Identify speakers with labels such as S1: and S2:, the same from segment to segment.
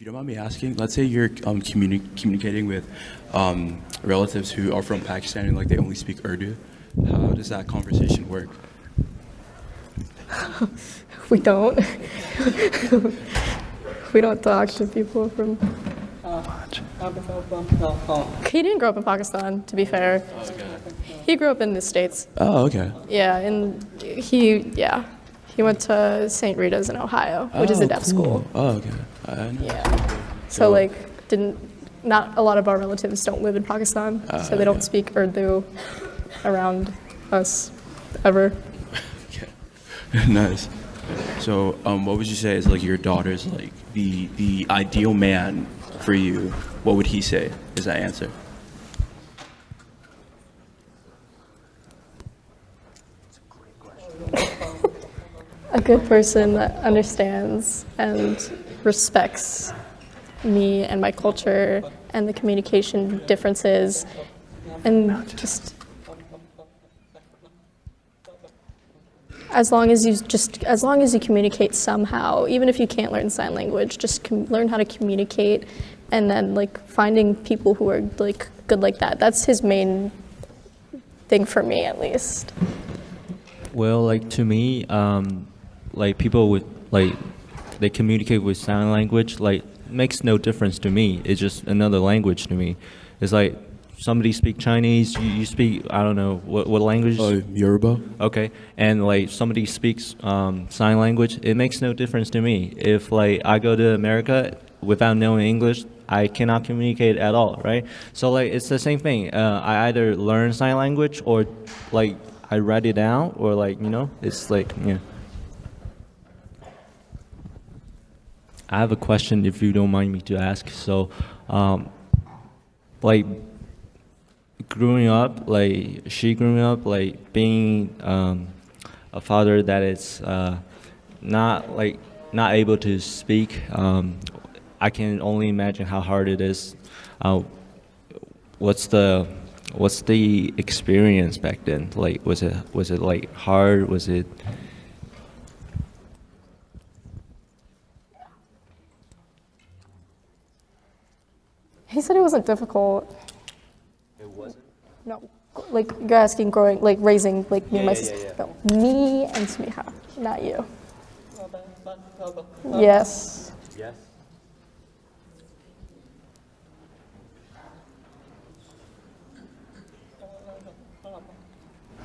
S1: you don't mind me asking, let's say you're communicating with relatives who are from Pakistan and like they only speak Urdu. How does that conversation work?
S2: We don't. We don't talk to people from. He didn't grow up in Pakistan, to be fair. He grew up in the States.
S1: Oh, okay.
S2: Yeah, and he went to St. Rita's in Ohio, which is a deaf school.
S1: Oh, okay. I know.
S2: Yeah. So like, not a lot of our relatives don't live in Pakistan, so they don't speak Urdu around us ever.
S1: Okay. Nice. So, what would you say is like your daughter's like the ideal man for you? What would he say? Is that answer?
S2: A good person that understands and respects me and my culture and the communication differences, and just as long as you communicate somehow, even if you can't learn sign language, just learn how to communicate, and then like finding people who are like good like that. That's his main thing for me, at least.
S3: Well, like to me, like people with like they communicate with sign language, like makes no difference to me. It's just another language to me. It's like somebody speak Chinese, you speak, I don't know what language.
S1: Yoruba.
S3: Okay, and like somebody speaks sign language, it makes no difference to me. If like I go to America without knowing English, I cannot communicate at all, right? So like it's the same thing. I either learn sign language or like I write it down, or like it's like yeah. I have a question, if you don't mind me to ask. So, like growing up, like she growing up, like being a father that is not able to speak. I can only imagine how hard it is. What's the experience back then? Like, was it like hard? Was it?
S2: He said it wasn't difficult.
S3: It wasn't.
S2: No, like you're asking raising like me and my sister. No, me and Smiha, not you. Yes.
S3: Yes.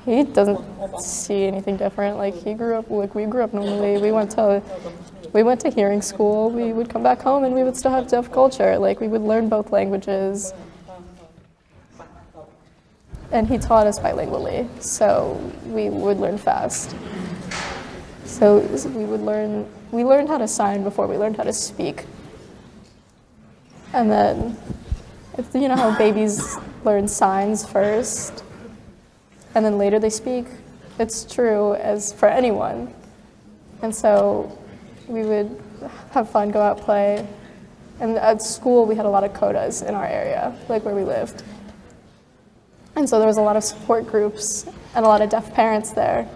S2: He doesn't see anything different. Like we grew up normally. We went to hearing school. We would come back home and we would still have deaf culture. Like we would learn both languages. And he taught us bilingually, so we would learn fast. So we learned how to sign before we learned how to speak. And then, you know how babies learn signs first, and then later they speak? It's true as for anyone. And so we would have fun, go out, play. And at school, we had a lot of codas in our area, like where we lived. And so there was a lot of support groups and a lot of deaf parents there.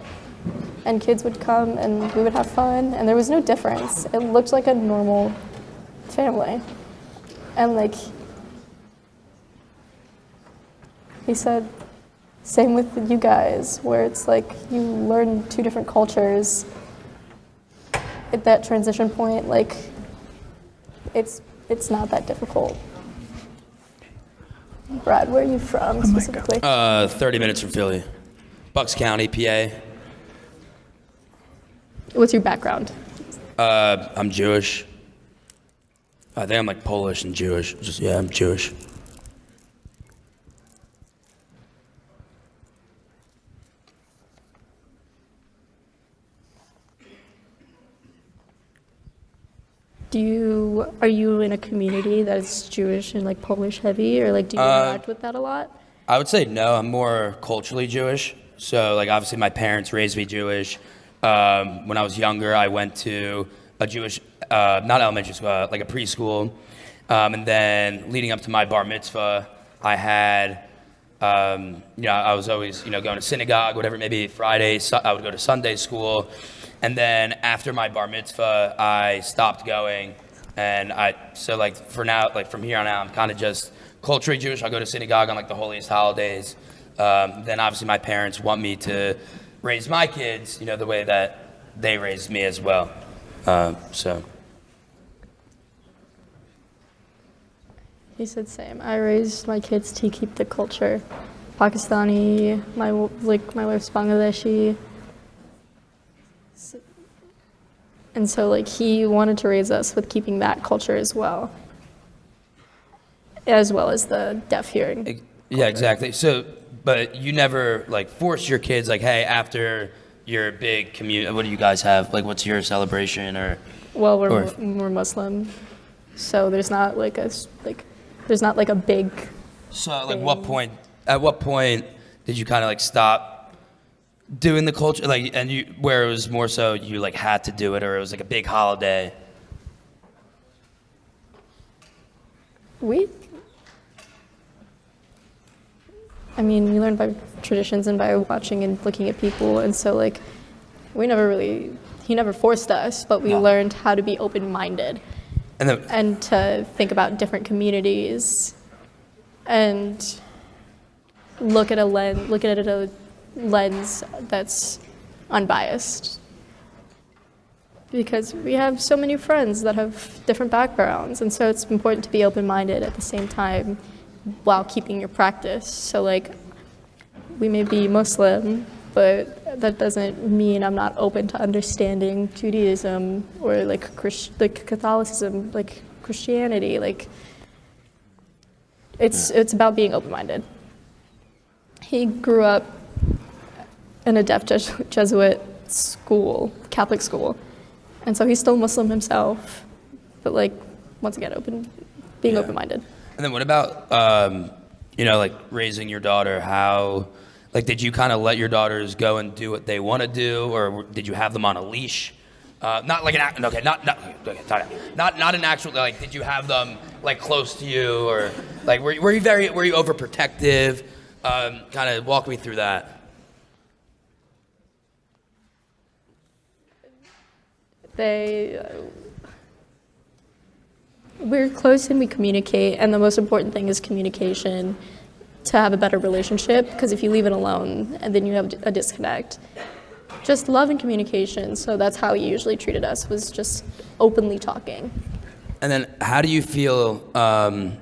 S2: And kids would come and we would have fun, and there was no difference. It looked like a normal family. And like, he said, same with you guys, where it's like you learn two different cultures. At that transition point, like, it's not that difficult. Brad, where are you from specifically?
S4: 30 minutes from Philly. Bucks County, PA.
S2: What's your background?
S4: I'm Jewish. I think I'm like Polish and Jewish. I'm Jewish.
S2: Are you in a community that is Jewish and like Polish heavy, or like do you interact with that a lot?
S4: I would say no. I'm more culturally Jewish. So like obviously my parents raised me Jewish. When I was younger, I went to a Jewish, not elementary school, like a preschool. And then leading up to my bar mitzvah, I had, I was always, going to synagogue, whatever, maybe Fridays, I would go to Sunday school. And then after my bar mitzvah, I stopped going. And so like for now, like from here on out, I'm kind of just culturally Jewish. I'll go to synagogue on like the holiest holidays. Then obviously my parents want me to raise my kids, you know, the way that they raised me as well. So.
S2: He said same. I raised my kids to keep the culture Pakistani. My wife's Bangladeshi, and so like he wanted to raise us with keeping that culture as well as the deaf hearing.
S4: Yeah, exactly. So, but you never like force your kids like, hey, after your big community, what do you guys have? Like, what's your celebration or?
S2: Well, we're Muslim, so there's not like a big.
S4: So, like, at what point did you kind of like stop doing the culture, like, and you where it was more so you like had to do it, or it was like a big holiday?
S2: We learn by traditions and by watching and looking at people, and so like he never forced us, but we learned how to be open-minded and to think about different communities and look at a lens that's unbiased. Because we have so many friends that have different backgrounds, and so it's important to be open-minded at the same time while keeping your practice. So like, we may be Muslim, but that doesn't mean I'm not open to understanding Judaism or like Catholicism, like Christianity. Like, it's about being open-minded. He grew up in a deaf Jesuit school, Catholic school, and so he's still Muslim himself, but like, once again, being open-minded.
S4: And then what about, like raising your daughter? How, like, did you kind of let your daughters go and do what they want to do, or did you have them on a leash? Not like not an actual, like, did you have them like close to you, or like were you overprotective? Kind of walk me through that.
S2: We're close and we communicate, and the most important thing is communication to have a better relationship, because if you leave it alone and then you have a disconnect. Just love and communication, so that's how he usually treated us, was just openly talking.
S4: And then how do you feel, having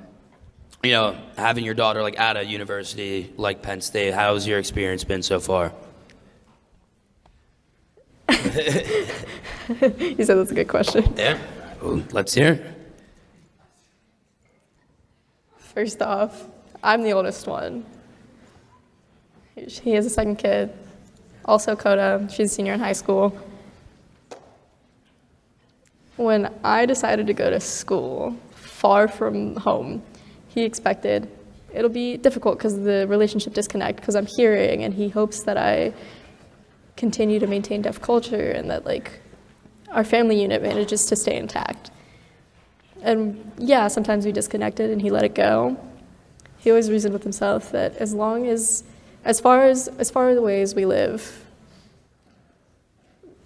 S4: your daughter like at a university like Penn State? How has your experience been so far?
S2: You said that's a good question.
S4: Yeah, well, let's hear it.
S2: First off, I'm the oldest one. He has a second kid, also Coda. She's a senior in high school. When I decided to go to school far from home, he expected it'll be difficult because the relationship disconnect, because I'm hearing, and he hopes that I continue to maintain deaf culture and that like our family unit manages to stay intact. And yeah, sometimes we disconnected and he let it go. He always reasoned with himself that as far as the ways we live,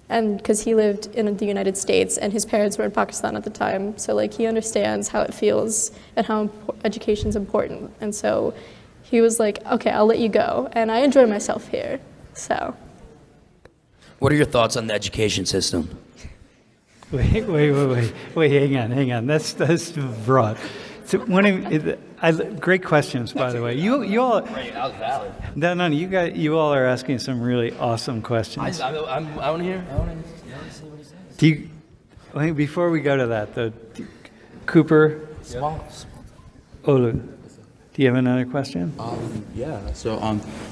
S2: and because he lived in the United States and his parents were in Pakistan at the time, so like he understands how it feels and how education's important. And so he was like, okay, I'll let you go, and I enjoy myself here. So.
S4: What are your thoughts on the education system?
S5: Wait, hang on. That's broad. So great questions, by the way. You all.
S4: That was valid.
S5: No, you all are asking some really awesome questions.
S4: I want to hear. See what he says.
S5: Before we go to that, though, Cooper, Olu, do you have another question?
S1: Yeah. So,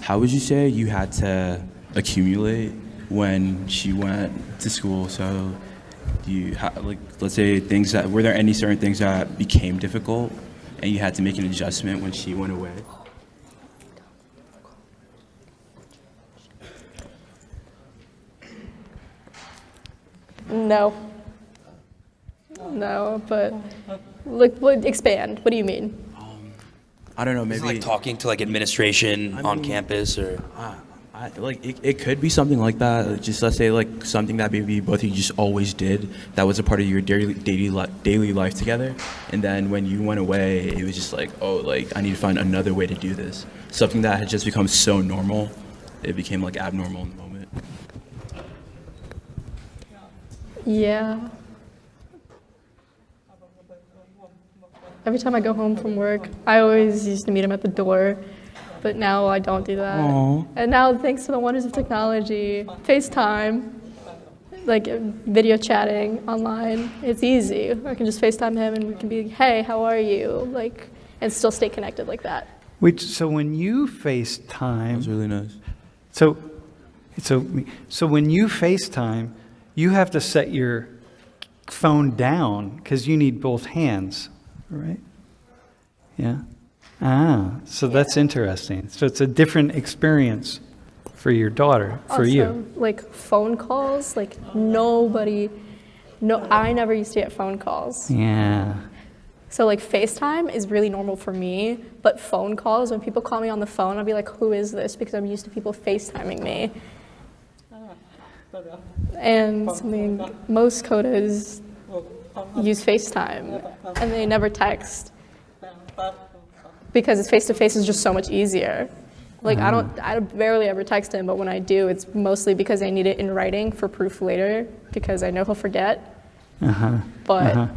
S1: how would you say you had to accumulate when she went to school? So, let's say were there any certain things that became difficult, and you had to make an adjustment when she went away?
S2: No, but expand. What do you mean?
S1: I don't know. Maybe
S4: Is it like talking to like administration on campus, or?
S1: It could be something like that. Just let's say like something that maybe both of you just always did. That was a part of your daily life together. And then when you went away, it was just like, oh, like I need to find another way to do this. Something that had just become so normal, it became like abnormal in the moment.
S2: Yeah. Every time I go home from work, I always used to meet him at the door, but now I don't do that.
S1: Aw.
S2: And now, thanks to the wonders of technology, FaceTime, like video chatting online, it's easy. I can just FaceTime him and we can be, hey, how are you? Like, and still stay connected like that.
S5: Wait, so when you
S1: That was
S5: FaceTime,
S1: really nice.
S5: so when you FaceTime, you have to set your phone down because you need both hands, right? Yeah. Ah, so that's interesting. So it's a different experience for your daughter, for you.
S2: Also, like phone calls, like I never used to get phone calls.
S5: Yeah.
S2: So like FaceTime is really normal for me, but phone calls, when people call me on the phone, I'll be like, who is this? Because I'm used to people FaceTiming me. And I mean, most codas use FaceTime and they never text because it's face-to-face is just so much easier. Like I barely ever text him, but when I do, it's mostly because I need it in writing for proof later because I know he'll forget. But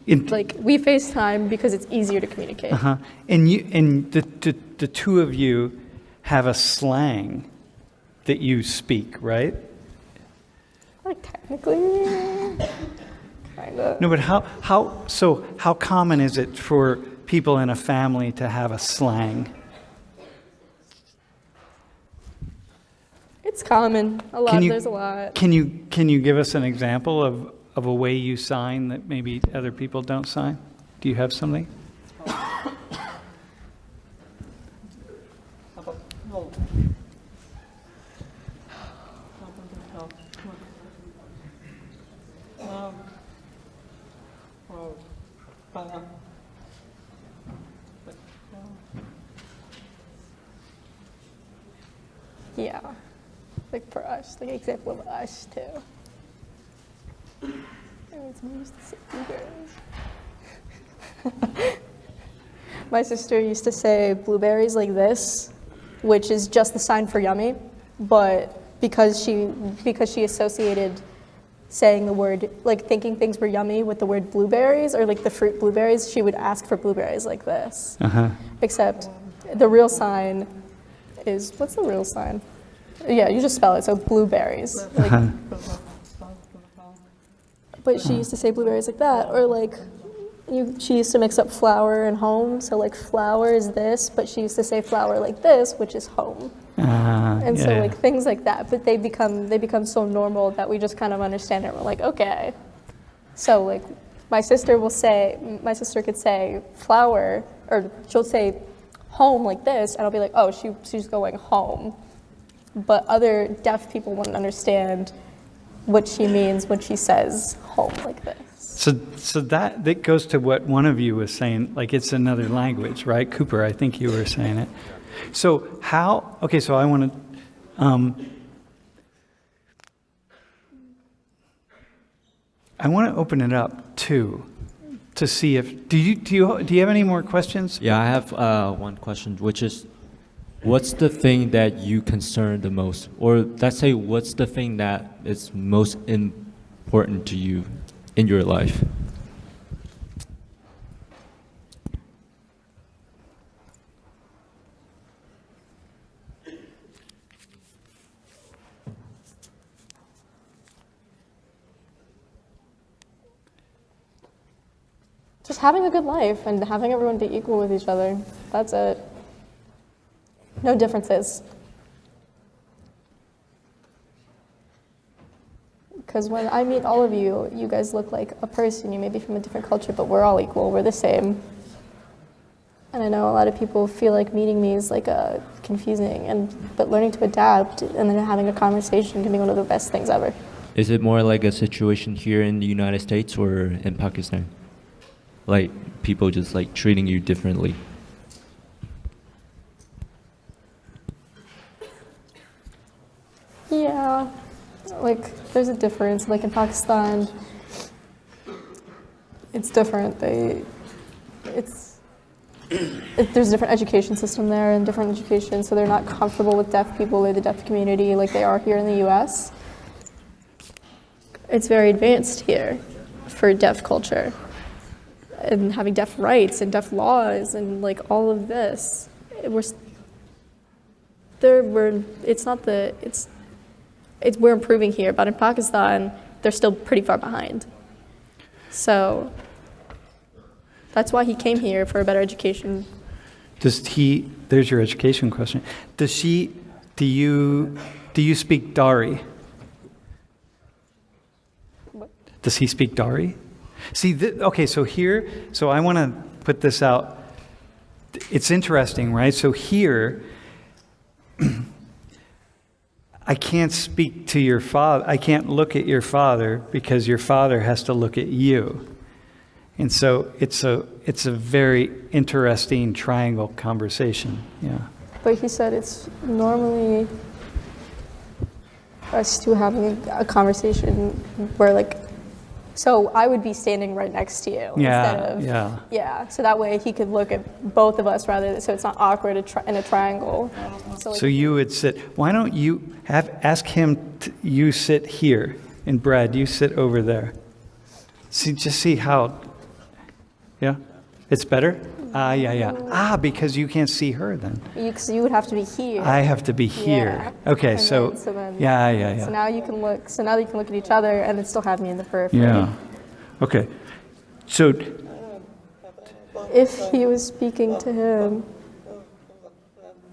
S2: like we FaceTime because it's easier to communicate.
S5: And the two of you have a slang that you speak, right?
S2: Like technically, kind of.
S5: No, but how common is it for people in a family to have a slang?
S2: It's common. There's a lot.
S5: Can you give us an example of a way you sign that maybe other people don't sign? Do you have something?
S2: Yeah. Like for us, like example of us too. We used to say blueberries. My sister used to say blueberries like this, which is just the sign for yummy, but because she associated saying the word, like thinking things were yummy with the word blueberries or like the fruit blueberries, she would ask for blueberries like this. Except the real sign is, what's the real sign? Yeah, you just spell it, so blueberries. Like, but she used to say blueberries like that, or like, she used to mix up flower and home, so like flower is this, but she used to say flower like this, which is home. And so like things like that, but they become so normal that we just kind of understand it. We're like, okay. So like my sister could say flower, or she'll say home like this, and I'll be like, oh, she's going home. But other deaf people wouldn't understand what she means when she says home like this.
S5: So that goes to what one of you was saying, like it's another language, right? Cooper, I think you were saying it. So so I want to open it up too, to see if, do you have any more questions?
S3: Yeah, I have one question, which is, what's the thing that you concern the most? Or let's say, what's the thing that is most important to you in your life?
S2: Just having a good life and having everyone be equal with each other. That's it. No differences. Because when I meet all of you, you guys look like a person. You may be from a different culture, but we're all equal. We're the same. And I know a lot of people feel like meeting me is like confusing, but learning to adapt and then having a conversation can be one of the best things ever.
S3: Is it more like a situation here in the United States or in Pakistan? Like people just like treating you differently?
S2: difference. Like in Pakistan, it's different. There's a different education system there and different education, so they're not comfortable with deaf people or the deaf community like they are here in the U.S. It's very advanced here for deaf culture and having deaf rights and deaf laws and like all of this. We're improving here, but in Pakistan, they're still pretty far behind. So that's why he came here, for a better education.
S5: There's your education question. Do you speak Dari?
S2: What?
S5: Does he speak Dari? See, okay, so I want to put this out. It's interesting, right? So here, I can't speak to your father. I can't look at your father because your father has to look at you. And so it's a very interesting triangle conversation. Yeah.
S2: But he said it's normally us two having a conversation where like, so I would be standing right next to you instead of, yeah. So that way he could look at both of us so it's not awkward in a triangle. So
S5: you would sit, why don't you ask him, you sit here, and Brad, you sit over there. See how, yeah? It's better? Yeah. Because you can't see her then.
S2: Because you would have to be here.
S5: I have to be here.
S2: Yeah.
S5: Okay,
S2: So now you can look. So now you can look at each other and then still have me in the periphery.
S5: Yeah. Okay. So
S2: if he was speaking to him,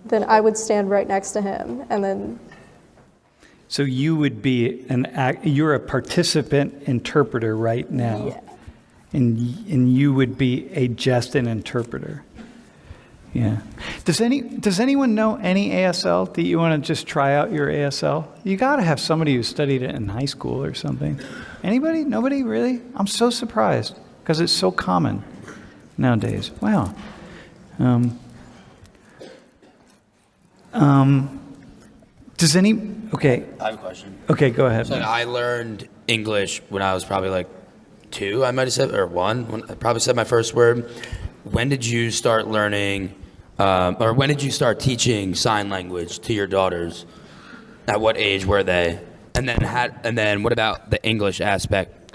S2: then I would stand right next to him, and then.
S5: So you would be you're a participant interpreter right now.
S2: Yeah.
S5: And you would be just an interpreter. Yeah. Does anyone know any ASL? Do you want to just try out your ASL? You got to have somebody who studied it in high school or something. Anybody? Nobody? Really? I'm so surprised because it's so common nowadays. Wow. Does any? Okay.
S4: I have a question.
S5: Okay, go ahead.
S4: So I learned English when I was probably like 2, I might have said, or 1. When I probably said my first word. When did you start learning, or when did you start teaching sign language to your daughters? At what age were they? And then what about the English aspect?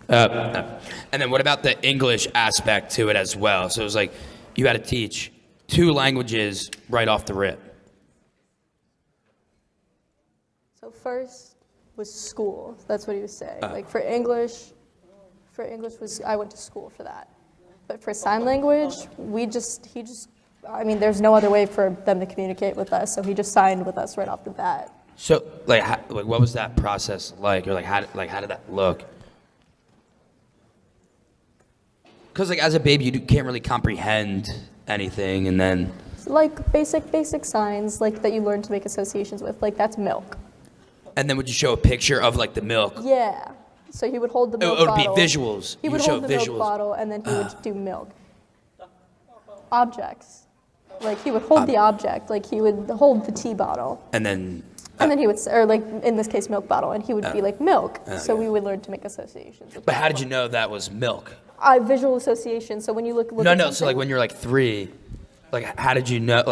S4: And then what about the English aspect to it as well? So it was like you had to teach 2 languages right off the rip.
S2: So first was school. That's what he was saying. Like for English I went to school for that. But for sign language, there's no other way for them to communicate with us, so he just signed with us right off the bat.
S4: So what was that process like, or how did that look? Because as a baby, you can't really comprehend anything, and then
S2: Like basic signs like that you learn to make associations with, like that's milk.
S4: And then would you show a picture of the milk?
S2: Yeah. So he would hold the milk
S4: It would
S2: bottle.
S4: be visuals.
S2: He would hold the milk bottle and then he would do milk. Objects. Like he would hold the object, like he would hold the tea bottle.
S4: And then
S2: he would, or like in this case, milk bottle, and he would be like milk. So we would learn to make associations.
S4: But how did you know that was milk?
S2: Visual association. So when you look
S4: No.
S2: at
S4: So
S2: something-
S4: when you're 3, how did you know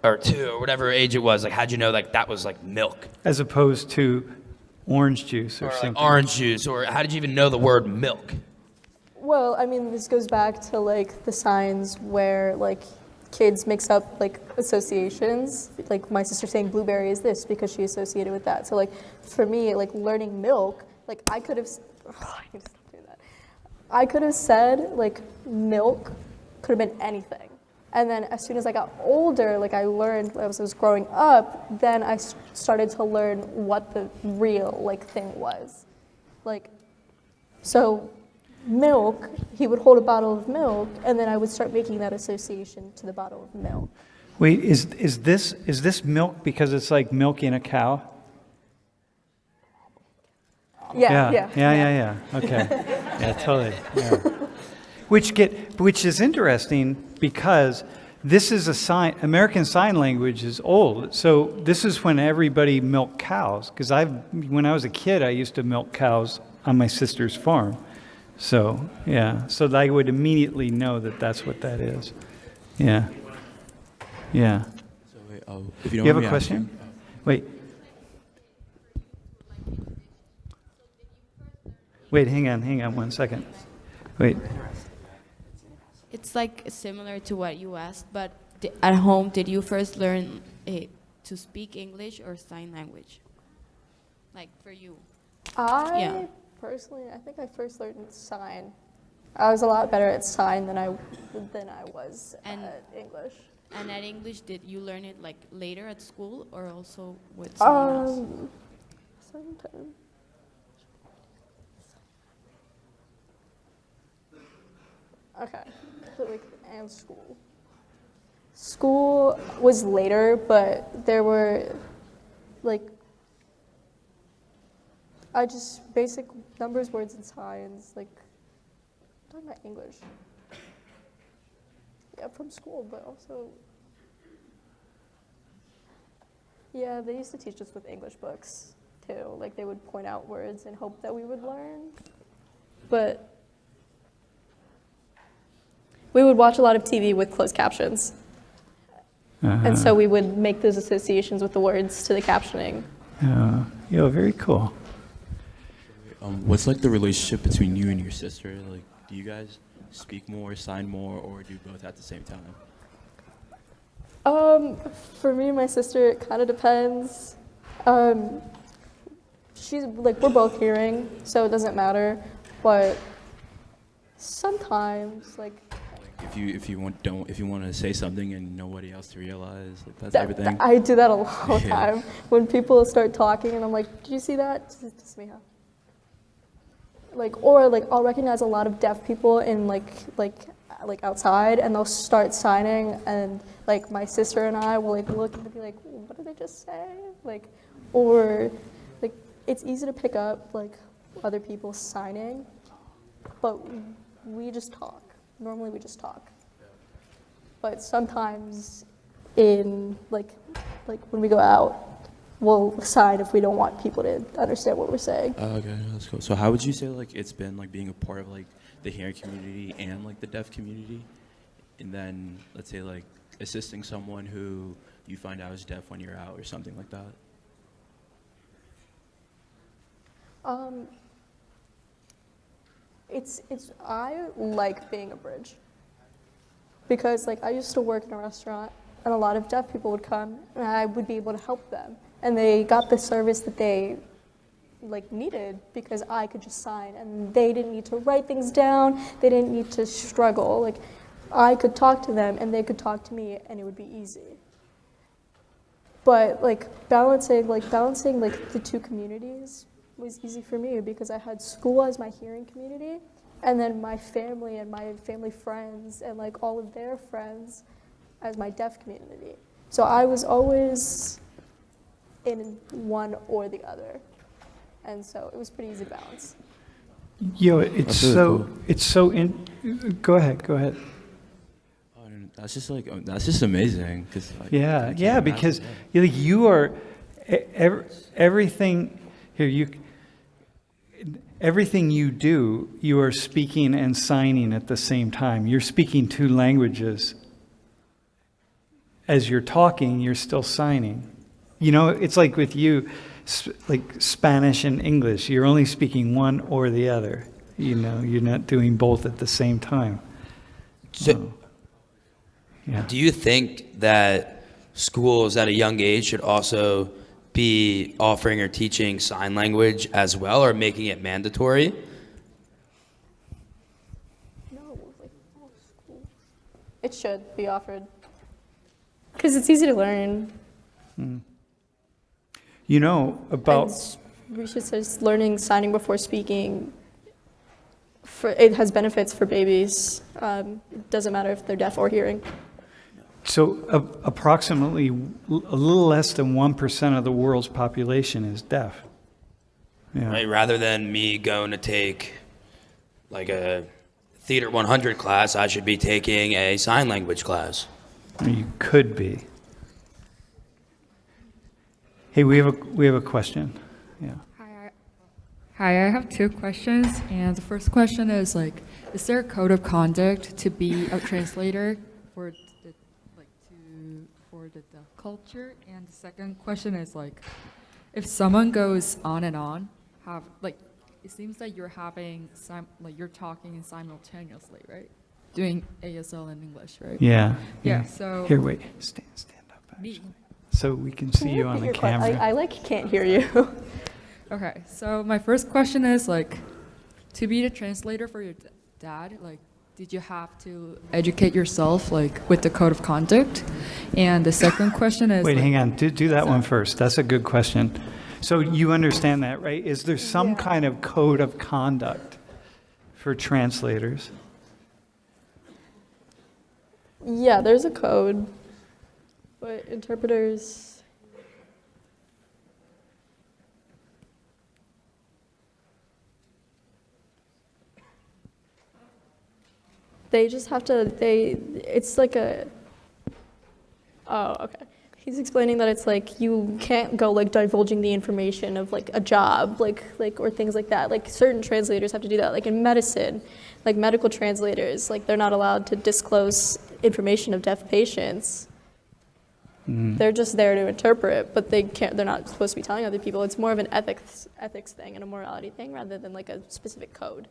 S4: or 2 or whatever age it was? How'd you know that was milk?
S5: As opposed to orange juice or something.
S4: Orange juice, or how did you even know the word milk?
S2: Well, this goes back to the signs where kids mix up associations. Like my sister saying blueberry is this because she associated with that. So for me, learning milk, I could have. I need to stop doing that. I could have said milk could have been anything. And then as soon as I got older, I learned as I was growing up, then I started to learn what the real thing was. So milk, he would hold a bottle of milk, and then I would start making that association to the bottle of milk.
S5: Wait, is this milk because it's like milking a cow?
S2: Yeah.
S5: Okay. Yeah, totally. Yeah. Which is interesting because This is a sign, American Sign Language is old. So this is when everybody milked cows. Because when I was a kid, I used to milk cows on my sister's farm. So, yeah. So I would immediately know that that's what that is. Yeah. Yeah.
S1: So wait, if you don't
S5: You have
S1: mind
S5: a
S1: me
S5: question? Wait. Wait, hang on 1 second. Wait.
S6: It's like similar to what you asked, but at home, did you first learn to speak English or sign language? Like for you? Yeah.
S2: Personally, I think I first learned sign. I was a lot better at sign than I was
S6: And-
S2: at English.
S6: And at English, did you learn it like later at school or also with someone else?
S2: Sometime. Okay, so like, and school. School was later, but there were, like, basic numbers, words, and signs, like, I'm talking about English. Yeah, from school, but also, yeah, they used to teach us with English books, too. Like, they would point out words and hope that we would learn. But we would watch a lot of TV with closed captions. And so we would make those associations with the words to the captioning.
S5: Yeah, very cool.
S1: what's like the relationship between you and your sister? Like, do you guys speak more, sign more, or do both at the same time?
S2: For me and my sister, it kind of depends. She's like, we're both hearing, so it doesn't matter. But sometimes, like,
S1: If you want to say something and nobody else to realize, like that's everything.
S2: I do that a lot of
S1: Yeah.
S2: time when people start talking and I'm like, did you see that? Just me, huh? Like, or like I'll recognize a lot of deaf people in like outside, and they'll start signing, and like my sister and I will like look and be like, what did they just say? Like, or like it's easy to pick up like other people signing, but we just talk. Normally we just talk. But sometimes in like when we go out, we'll sign if we don't want people to understand what we're saying.
S1: Okay, that's cool. So how would you say like it's been like being a part of like the hearing community and like the deaf community, and then let's say like assisting someone who you find out is deaf when you're out or something like that?
S2: I like being a bridge, because like I used to work in a restaurant and a lot of deaf people would come and I would be able to help them, and they got the service that they like needed because I could just sign, and they didn't need to write things down, they didn't need to struggle. Like I could talk to them and they could talk to me and it would be easy. But like balancing the two communities was easy for me because I had school as my hearing community, and then my family and my family friends and like all of their friends as my deaf community. So I was always in one or the other, and so it was pretty easy to balance.
S5: Yo, it's
S1: That's really
S5: so
S1: cool.
S5: it's so Go ahead.
S1: Oh, and that's just like that's just amazing. Cause, like, I
S5: Yeah,
S1: can't
S5: yeah,
S1: imagine
S5: because
S1: that.
S5: you are everything here. Everything you do, you are speaking and signing at the same time. You're speaking two languages. As you're talking, you're still signing. You know, it's like with you, like Spanish and English. You're only speaking one or the other. You know, you're not doing both at the same time.
S4: So,
S5: Yeah.
S4: do you think that schools at a young age should also be offering or teaching sign language as well, or making it mandatory?
S2: No, like all schools. It should be offered because it's easy to learn.
S5: You know about.
S2: And Risha says learning signing before speaking, it has benefits for babies. It doesn't matter if they're deaf or hearing.
S5: So approximately a little less than 1% of the world's population is deaf. Yeah.
S4: Right? Rather than me going to take like a Theater 100 class, I should be taking a sign language class.
S5: Or you could be. Hey, we have a question. Yeah.
S7: Hi, I have two questions, and the first question is like, is there a code of conduct to be a translator for the for the deaf culture? And the second question is like, if someone goes on and on, it seems like you're having you're talking simultaneously, right? Doing ASL in English, right?
S5: Yeah.
S7: Yeah. So
S5: Here, wait. Stand up,
S7: Me.
S5: actually. So we can see you on the camera.
S2: I can't hear you.
S7: Okay, so my first question is like, to be the translator for your dad, like, did you have to educate yourself like with the code of conduct? And the second question is
S5: Wait,
S7: like,
S5: hang on. Do that one first. That's a good question. So you understand that, right? Is there some kind of code of conduct for translators?
S2: Yeah, there's a code, but interpreters. They just have to, it's like oh, okay. He's explaining that it's like you can't go like divulging the information of like a job, like or things like that. Like certain translators have to do that. Like in medicine, like medical translators, like they're not allowed to disclose information of deaf patients. They're just there to interpret, but they're not supposed to be telling other people. It's more of an ethics thing and a morality thing rather than like a specific code.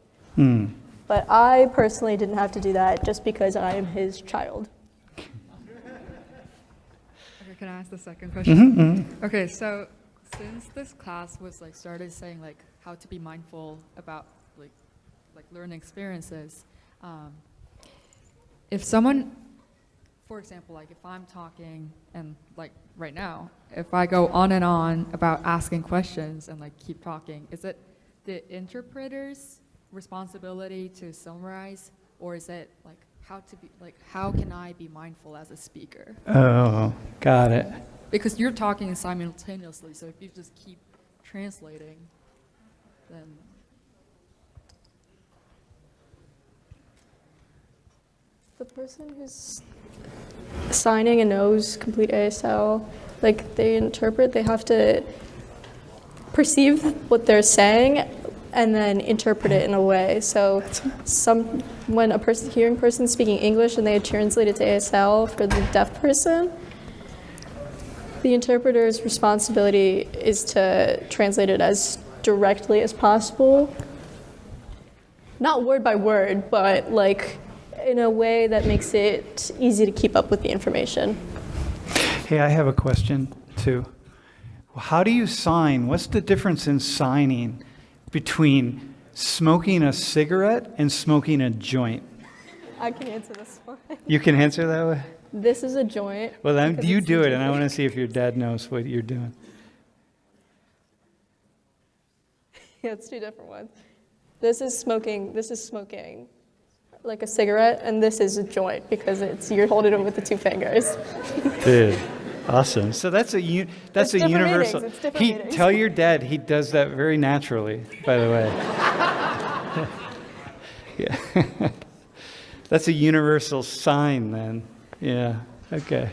S2: But I personally didn't have to do that just because I am his child.
S7: okay, can I ask the second question? Okay, so since this class was like started saying like how to be mindful about like learning experiences, if someone, for example, like if I'm talking and like right now, if I go on and on about asking questions and like keep talking, is it the interpreter's responsibility to summarize, or is it like how can I be mindful as a speaker?
S5: Oh, got it.
S7: Because you're talking simultaneously, so if you just keep translating, then
S2: The person who's signing and knows complete ASL, like they interpret, they have to perceive what they're saying and then interpret it in a way. So when a hearing person speaking English and they translate it to ASL for the deaf person, the interpreter's responsibility is to translate it as directly as possible. Not word by word, but like in a way that makes it easy to keep up with the information.
S5: Hey, I have a question too. How do you sign? What's the difference in signing between smoking a cigarette and smoking a joint?
S2: I can answer this one.
S5: You can answer that way?
S2: This is a joint.
S5: Well, then
S2: because
S5: you
S2: it's
S5: do it, and I
S2: different.
S5: want to see if your dad knows what you're doing.
S2: Yeah, it's two different ones. This is smoking like a cigarette, and this is a joint because you're holding it with the two fingers.
S5: Dude, awesome. So that's a
S2: It's different
S5: universal.
S2: meanings, it's different meanings.
S5: Tell your dad he does that very naturally, by the way. Yeah. That's a universal sign then. Yeah. Okay.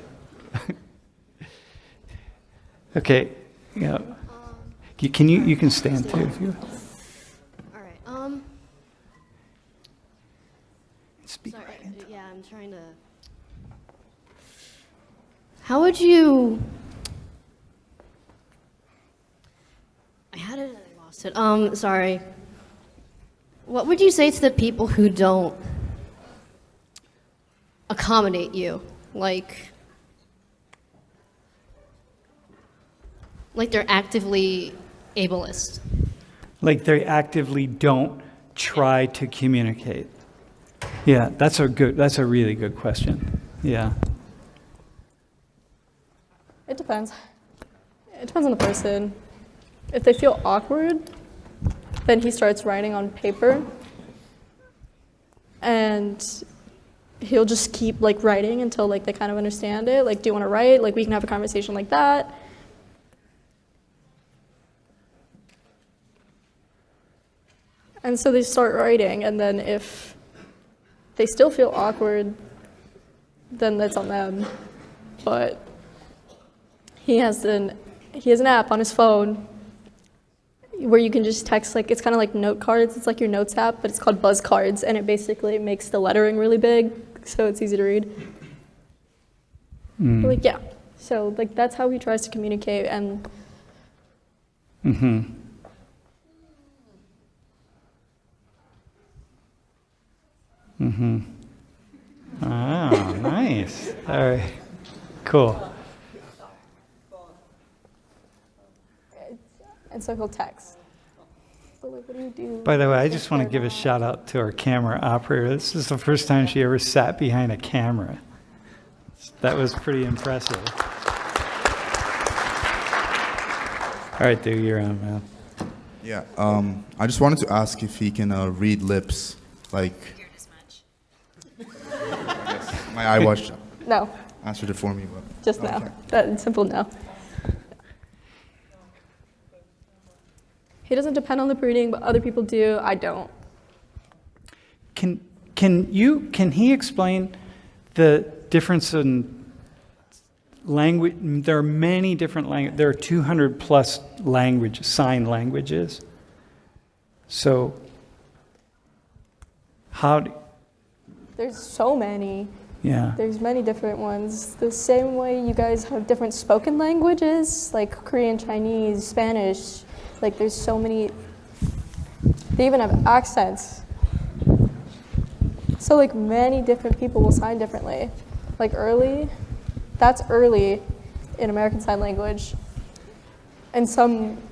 S5: Okay. Yeah. You can stand too if you
S8: All right.
S5: speak
S8: Sorry.
S5: right into.
S8: Yeah, I'm trying to. How would you? I had it and I lost it. Sorry. What would you say to the people who don't accommodate you? Like they're actively ableist.
S5: Like they actively don't try to communicate. Yeah, that's a really good question. Yeah.
S2: It depends. It depends on the person. If they feel awkward, then he starts writing on paper. And he'll just keep like writing until like they kind of understand it. Like, do you want to write? Like, we can have a conversation like that. And so they start writing, and then if they still feel awkward, then that's on them. But he has an app on his phone where you can just text, like, it's kind of like note cards. It's like your notes app, but it's called Buzz Cards, and it basically makes the lettering really big, so it's easy to read. But, like, yeah. So, like, that's how he tries to communicate, and
S5: Oh, nice. All right. Cool.
S2: and so he'll text. But, like, what do you do?
S5: By the way, I just want to give a shout out to our camera operator. This is the first time she ever sat behind a camera. That was pretty impressive. All right, dude, you're on, man.
S9: Yeah, I just wanted to ask if he can read lips, like. Yes, my iWatch
S2: No,
S9: answered it for me, but.
S2: just no. That simple no. He doesn't depend on lip reading, but other people do. I don't.
S5: Can he explain the difference in language? There are many different languages. There are 200 plus sign languages. So
S2: There's so many.
S5: yeah.
S2: There's many different ones. The same way you guys have different spoken languages, like Korean, Chinese, Spanish. Like, there's so many. They even have accents. So, like, many different people will sign differently. Like, early, that's early in American Sign Language. And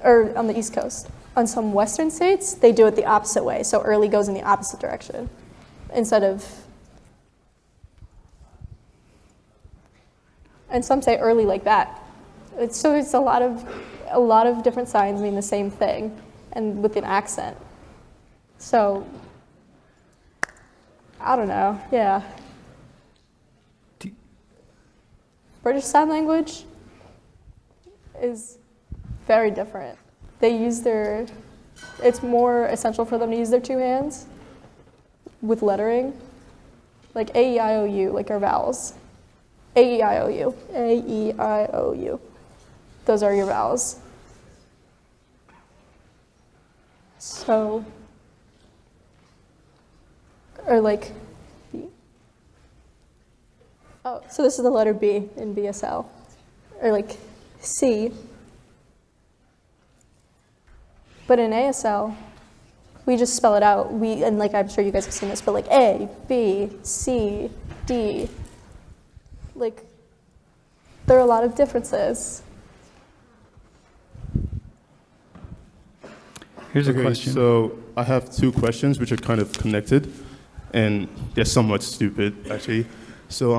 S2: or on the East Coast. On some Western states, they do it the opposite way. So early goes in the opposite direction instead of. And some say early like that. It's a lot of different signs mean the same thing, and with an accent. So, I don't know. Yeah. British Sign Language is very different. It's more essential for them to use their two hands with lettering, like A, E, I, O, U, like our vowels. A, E, I, O, U. A, E, I, O, U. Those are your vowels. So, or like B. Oh, so this is the letter B in BSL. Or like C. But in ASL, we just spell it out. And like, I'm sure you guys have seen this, but like A, B, C, D. Like, there are a lot of differences.
S5: Here's a
S10: Okay,
S5: question.
S10: so I have two questions which are kind of connected, and they're somewhat stupid, actually. So,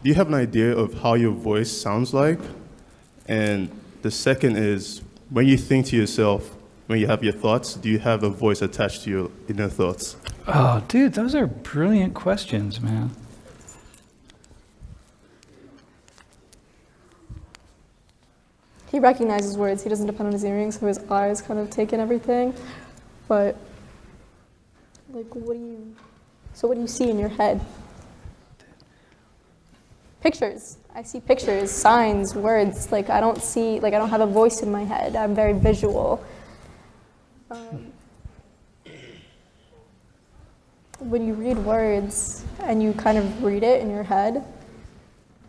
S10: do you have an idea of how your voice sounds like? And the second is, when you think to yourself, when you have your thoughts, do you have a voice attached to your inner thoughts?
S5: Oh, dude, those are brilliant questions, man.
S2: He recognizes words. He doesn't depend on his earrings, so his eyes kind of take in everything. But, like, what do you see in your head? Pictures. I see pictures, signs, words. Like, I don't have a voice in my head. I'm very visual. When you read words and you kind of read it in your head,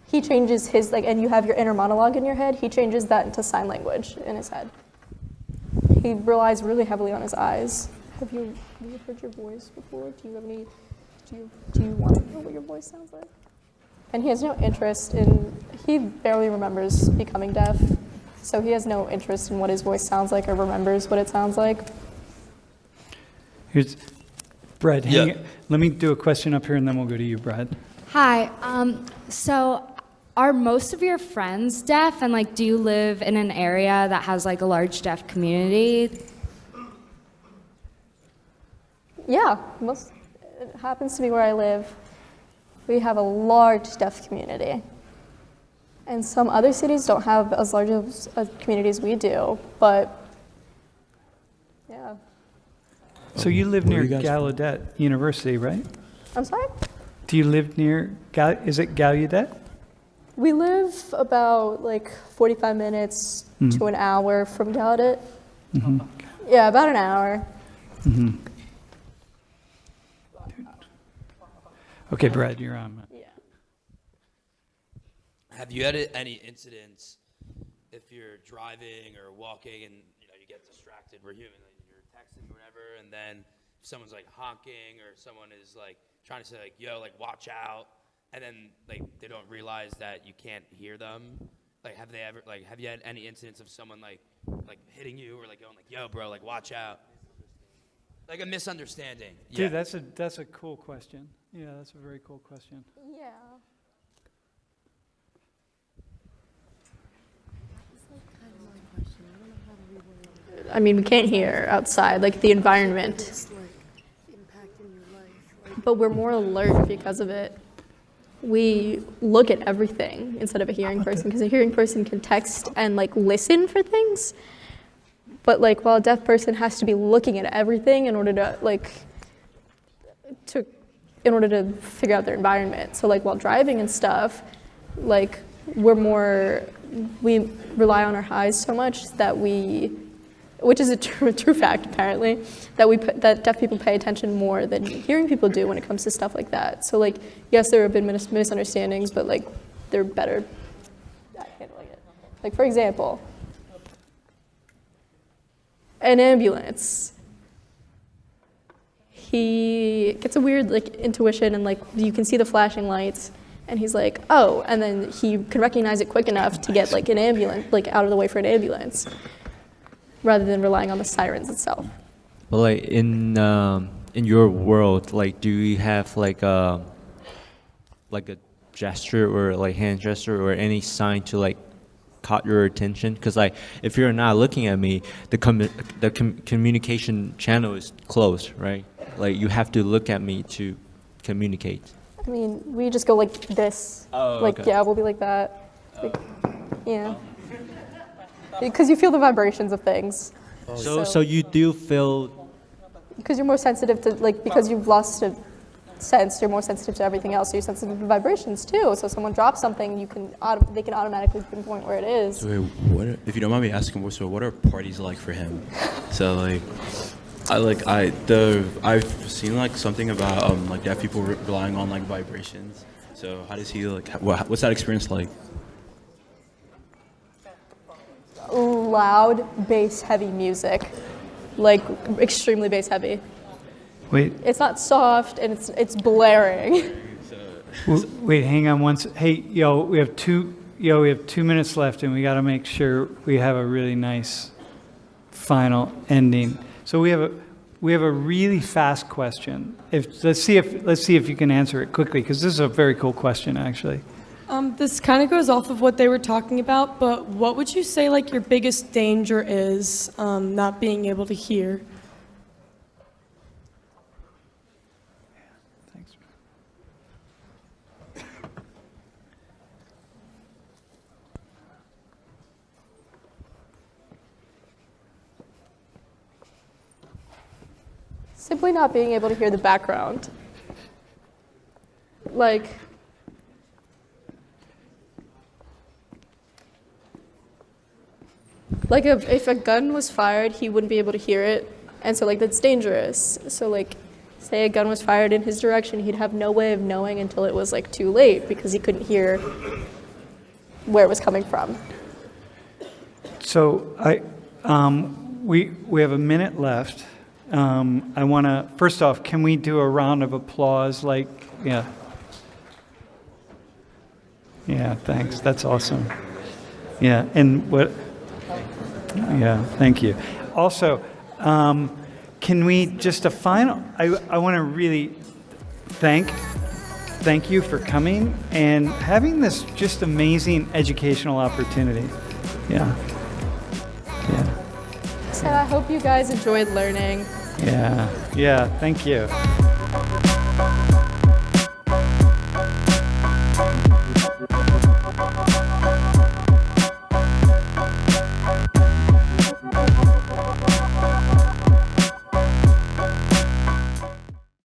S2: he changes his, and you have your inner monologue in your head, he changes that into sign language in his head. He relies really heavily on his eyes. Have you heard your voice before? Do you want to know what your voice sounds like? And he has no interest he barely remembers becoming deaf, so he has no interest in what his voice sounds like or remembers what it sounds like.
S5: Here's Brad.
S4: Yeah.
S5: Let me do a question up here, and then we'll go to you, Brad.
S11: Hi. So are most of your friends deaf, and like, do you live in an area that has like a large deaf community?
S2: Yeah, it happens to be where I live. We have a large deaf community. And some other cities don't have as large of a community as we do, but yeah.
S5: So you live
S1: Where
S5: near
S1: are you guys from?
S5: Gallaudet University, right?
S2: I'm sorry?
S5: Do you live near, is it Gallaudet?
S2: We live about like 45 minutes to an hour from Gallaudet. Yeah, about an hour.
S5: Okay, Brad, you're on.
S2: Yeah.
S4: Have you had any incidents if you're driving or walking and you get distracted? We're human. Like, you're texting or whatever, and then someone's like honking or someone is like trying to say like, "Yo, like watch out," and then like they don't realize that you can't hear them. Like, have you had any incidents of someone like hitting you or like going like, "Yo, bro, like watch out"? Like a misunderstanding.
S5: Dude, that's a cool question. Yeah, that's a very cool question.
S2: Yeah. I mean, we can't hear outside, like the environment. But we're more alert because of it. We look at everything instead of a hearing person, because a hearing person can text and like listen for things. But like, while a deaf person has to be looking at everything in order to figure out their environment. So like while driving and stuff, like we rely on our eyes so much that which is a true fact apparently, that deaf people pay attention more than hearing people do when it comes to stuff like that. So like, yes, there have been misunderstandings, but like they're better at handling it. Like for example, an ambulance. He gets a weird like intuition and like you can see the flashing lights and he's like, oh, and then he can recognize it quick enough to get like an ambulance, like out of the way for an ambulance, rather than relying on the sirens itself.
S3: Well, like in your world, like do you have like a gesture or like hand gesture or any sign to like caught your attention? Because like if you're not looking at me, the communication channel is closed, right? Like you have to look at me to communicate.
S2: I mean, we just go like this.
S3: Oh,
S2: like,
S3: okay.
S2: yeah, we'll be like that. Like, yeah. Because you feel the vibrations of things.
S3: So you do feel.
S2: Because you're more sensitive to, like, because you've lost a sense, you're more sensitive to everything else. So you're sensitive to vibrations too. So if someone drops something, they can automatically pinpoint where it is.
S1: So wait, if you don't mind me asking, what are parties like for him? So like, I've seen like something about like deaf people relying on like vibrations. So how does he like? What's that experience like?
S2: Loud, bass-heavy music, like extremely bass-heavy.
S5: Wait.
S2: It's not soft and it's blaring.
S5: Wait, hang on one second. Hey, we have 2 minutes left and we got to make sure we have a really nice final ending. So we have a really fast question. Let's see if you can answer it quickly, because this is a very cool question actually.
S12: This kind of goes off of what they were talking about, but what would you say like your biggest danger is, not being able to hear?
S5: Thanks.
S2: Simply not being able to hear the background. Like, if a gun was fired, he wouldn't be able to hear it, and so like that's dangerous. So like, say a gun was fired in his direction, he'd have no way of knowing until it was like too late because he couldn't hear where it was coming from.
S5: So we have a minute left. I want to, first off, can we do a round of applause? Like, yeah. Yeah, thanks. That's awesome. Yeah, and what? Yeah, thank you. Also, can we just a final? I want to really thank you for coming and having this just amazing educational opportunity. Yeah.
S2: So I hope you guys enjoyed learning.
S5: Yeah. Thank you.